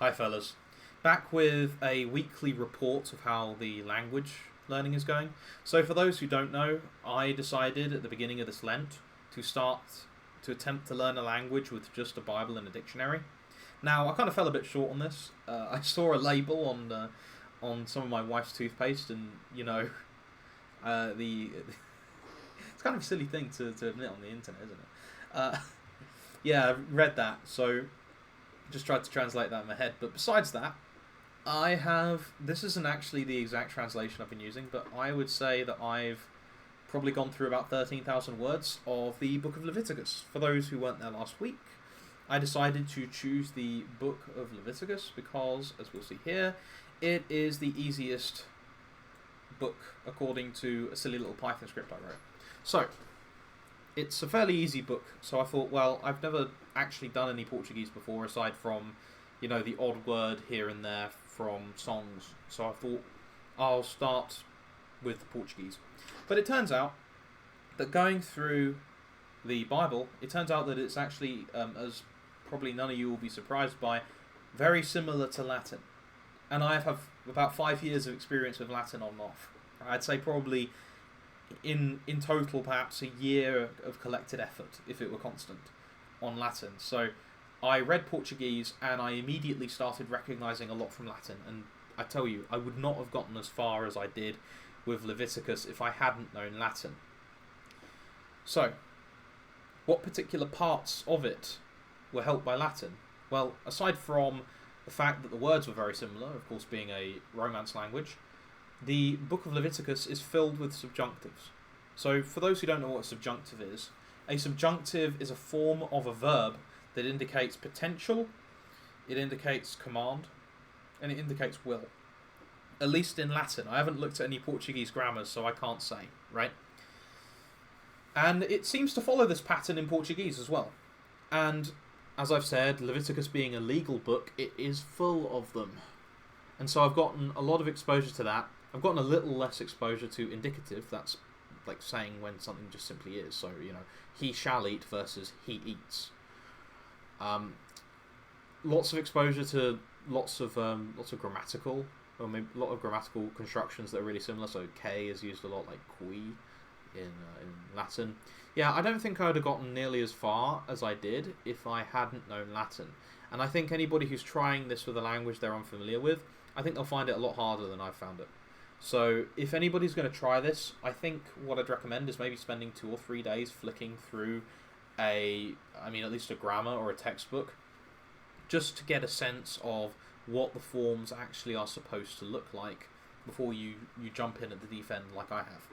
Hi fellas. Back with a weekly report of how the language learning is going. So for those who don't know, I decided at the beginning of this Lent to attempt to learn a language with just a Bible and a dictionary. Now I kind of fell a bit short on this. I saw a label on some of my wife's toothpaste, and the it's kind of a silly thing to admit on the internet, isn't it? Yeah, I read that, so just tried to translate that in my head. But besides that, this isn't actually the exact translation I've been using, but I would say that I've probably gone through about 13,000 words of the book of Leviticus. For those who weren't there last week, I decided to choose the book of Leviticus because, as we'll see here, it is the easiest book according to a silly little Python script I wrote. So, it's a fairly easy book, so I thought, well, I've never actually done any Portuguese before, aside from, the odd word here and there from songs. So I thought I'll start with Portuguese. But it turns out that going through the Bible, it turns out that it's actually, as probably none of you will be surprised by, very similar to Latin. And I have about 5 years of experience with Latin on and off. I'd say probably in total perhaps a year of collected effort, if it were constant, on Latin. So I read Portuguese and I immediately started recognising a lot from Latin, and I tell you, I would not have gotten as far as I did with Leviticus if I hadn't known Latin. So, what particular parts of it were helped by Latin? Well, aside from the fact that the words were very similar, of course being a Romance language, the book of Leviticus is filled with subjunctives. So for those who don't know what a subjunctive is a form of a verb that indicates potential, it indicates command, and it indicates will. At least in Latin. I haven't looked at any Portuguese grammars, so I can't say, right? And it seems to follow this pattern in Portuguese as well. And as I've said, Leviticus being a legal book, it is full of them. And so I've gotten a lot of exposure to that. I've gotten a little less exposure to indicative. That's like saying when something just simply is. So, he shall eat versus he eats. Lots of exposure to lots of grammatical, or maybe a lot of grammatical constructions that are really similar. So K is used a lot, like qui in Latin. Yeah, I don't think I would have gotten nearly as far as I did if I hadn't known Latin. And I think anybody who's trying this with a language they're unfamiliar with, I think they'll find it a lot harder than I've found it. So if anybody's going to try this, I think what I'd recommend is maybe spending 2 or 3 days flicking through at least a grammar or a textbook, just to get a sense of what the forms actually are supposed to look like before you jump in at the deep end like I have.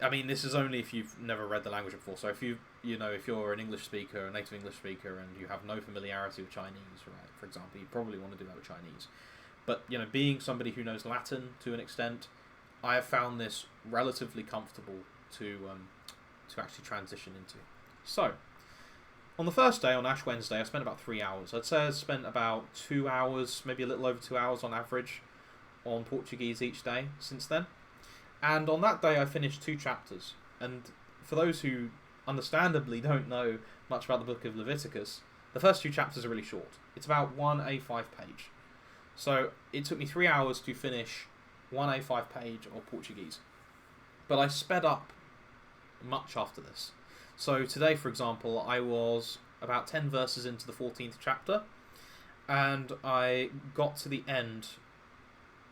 I mean, this is only if you've never read the language before. So if if you're an English speaker, a native English speaker, and you have no familiarity with Chinese, right, for example, you probably want to do that with Chinese. But, being somebody who knows Latin to an extent, I have found this relatively comfortable to actually transition into. So, on the first day, on Ash Wednesday, I spent about 3 hours. I'd say I spent about 2 hours, maybe a little over 2 hours on average, on Portuguese each day since then. And on that day, I finished 2 chapters. And for those who understandably don't know much about the book of Leviticus, the first 2 chapters are really short. It's about 1 A5 page. So it took me 3 hours to finish 1 A5 page of Portuguese. But I sped up much after this. So today, for example, I was about 10 verses into the 14th chapter, and I got to the end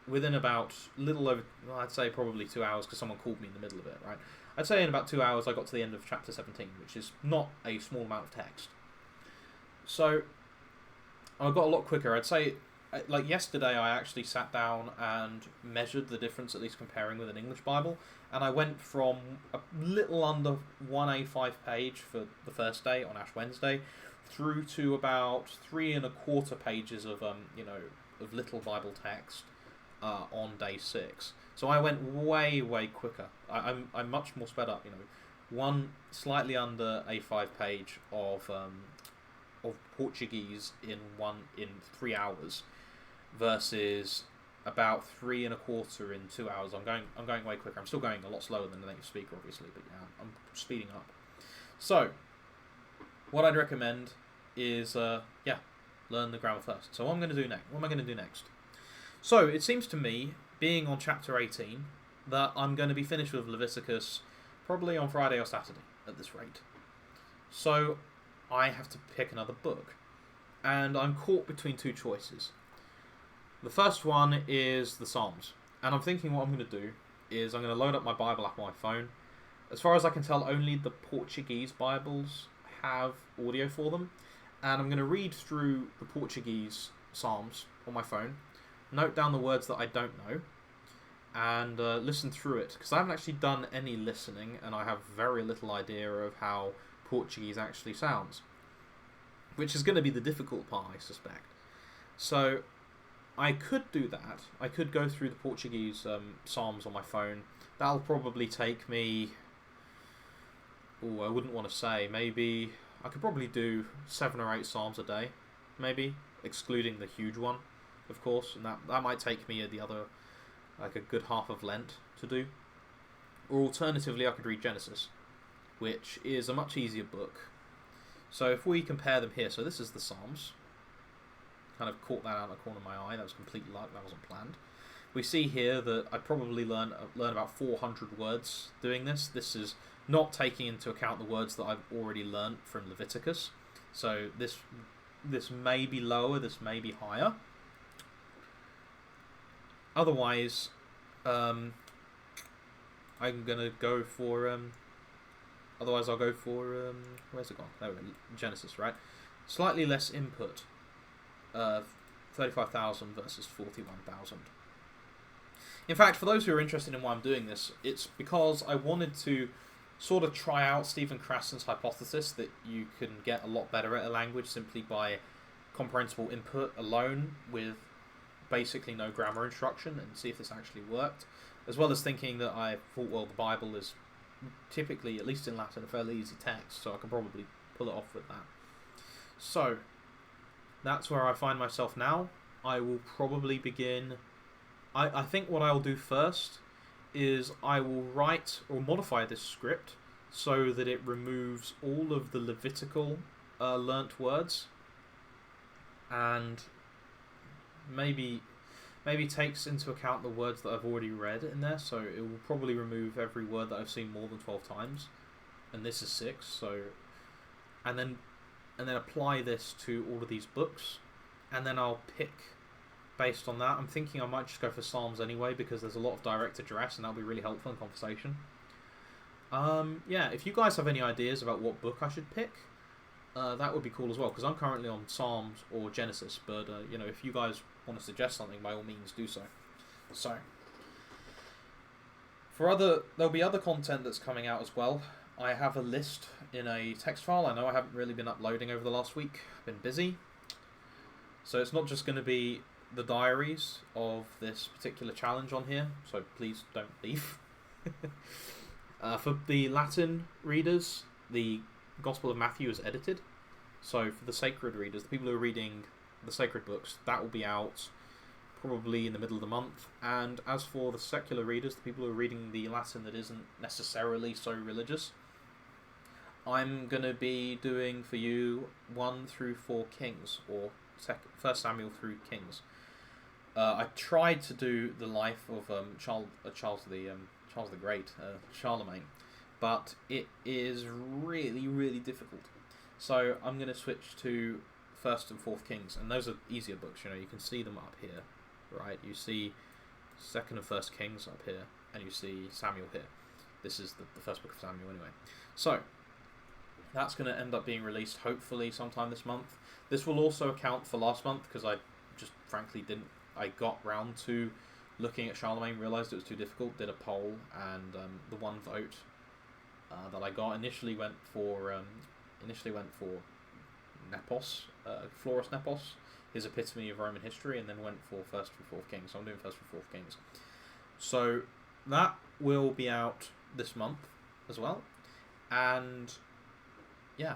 within about I'd say probably 2 hours, because someone called me in the middle of it, right? I'd say in about 2 hours I got to the end of chapter 17, which is not a small amount of text. So I got a lot quicker. I'd say, like yesterday, I actually sat down and measured the difference, at least comparing with an English Bible, and I went from a little under 1 A5 page for the first day on Ash Wednesday through to about 3 1/4 pages of little Bible text on day 6. So I went way quicker. I'm much more sped up. One slightly under A5 page of Portuguese in 3 hours, versus about 3 1/4 in 2 hours. I'm going way quicker. I'm still going a lot slower than the native speaker, obviously, but yeah, I'm speeding up. So, what I'd recommend is Learn the grammar first. So what am I going to do next? So it seems to me, being on chapter 18, that I'm going to be finished with Leviticus probably on Friday or Saturday at this rate. So I have to pick another book. And I'm caught between two choices. The first one is the Psalms. And I'm thinking what I'm going to do is I'm going to load up my Bible app on my phone. As far as I can tell, only the Portuguese Bibles have audio for them. And I'm going to read through the Portuguese Psalms on my phone, note down the words that I don't know, and listen through it. Because I haven't actually done any listening, and I have very little idea of how Portuguese actually sounds. Which is going to be the difficult part, I suspect. So I could do that. I could go through the Portuguese Psalms on my phone. That'll probably take me... Oh, I wouldn't want to say. Maybe... I could probably do 7 or 8 Psalms a day. Maybe. Excluding the huge one, of course. And that might take me the other... like a good half of Lent to do. Or alternatively, I could read Genesis, which is a much easier book. So if we compare them here, so this is the Psalms. Kind of caught that out of the corner of my eye. That was complete luck. That wasn't planned. We see here that I probably learn about 400 words doing this. This is not taking into account the words that I've already learnt from Leviticus. So this may be lower. This may be higher. Otherwise, I'm gonna go for. Otherwise, I'll go for... where's it gone? There we go. Genesis, right? Slightly less input. 35,000 versus 41,000. In fact, for those who are interested in why I'm doing this, it's because I wanted to sort of try out Stephen Krassen's hypothesis that you can get a lot better at a language simply by comprehensible input alone with basically no grammar instruction, and see if this actually worked. As well as thinking that I thought, well, the Bible is... typically, at least in Latin, a fairly easy text, so I can probably pull it off with that. So, that's where I find myself now. I will probably begin... I think what I'll do first is I will write or modify this script so that it removes all of the Levitical learnt words, and maybe takes into account the words that I've already read in there, so it will probably remove every word that I've seen more than 12 times, and this is 6, so... And then apply this to all of these books, and then I'll pick based on that. I'm thinking I might just go for Psalms anyway, because there's a lot of direct address, and that'll be really helpful in conversation. Yeah, if you guys have any ideas about what book I should pick, that would be cool as well, because I'm currently on Psalms or Genesis, but you know, if you guys want to suggest something, by all means do so. So, there'll be other content that's coming out as well. I have a list in a text file. I know I haven't really been uploading over the last week. I've been busy. So it's not just going to be the diaries of this particular challenge on here, so please don't leave. For the Latin readers, the Gospel of Matthew is edited. So for the sacred readers, the people who are reading the sacred books, that will be out probably in the middle of the month. And as for the secular readers, the people who are reading the Latin that isn't necessarily so religious, I'm going to be doing for you 1 through 4 Kings, or 1 Samuel through Kings. I tried to do the life of Charles the Great, Charlemagne, but it is really, really difficult. So I'm going to switch to 1st and 4th Kings, and those are easier books. You know, you can see them up here, right? You see 2nd and 1st Kings up here, and you see Samuel here. This is the first book of Samuel anyway. So that's going to end up being released hopefully sometime this month. This will also account for last month, because I just frankly didn't. I got round to looking at Charlemagne, realised it was too difficult, did a poll, and the one vote that I got initially went for Nepos, Florus Nepos, his epitome of Roman history, and then went for 1st through 4th Kings. So I'm doing 1st through 4th Kings. So that will be out this month as well. And yeah,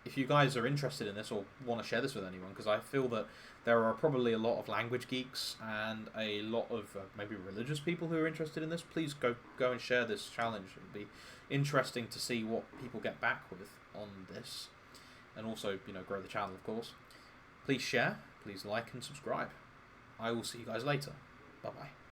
if you guys are interested in this or want to share this with anyone, because I feel that there are probably a lot of language geeks and a lot of maybe religious people who are interested in this, please go and share this challenge. It would be interesting to see what people get back with on this, and also, you know, grow the channel, of course. Please share, please like and subscribe. I will see you guys later. Bye bye.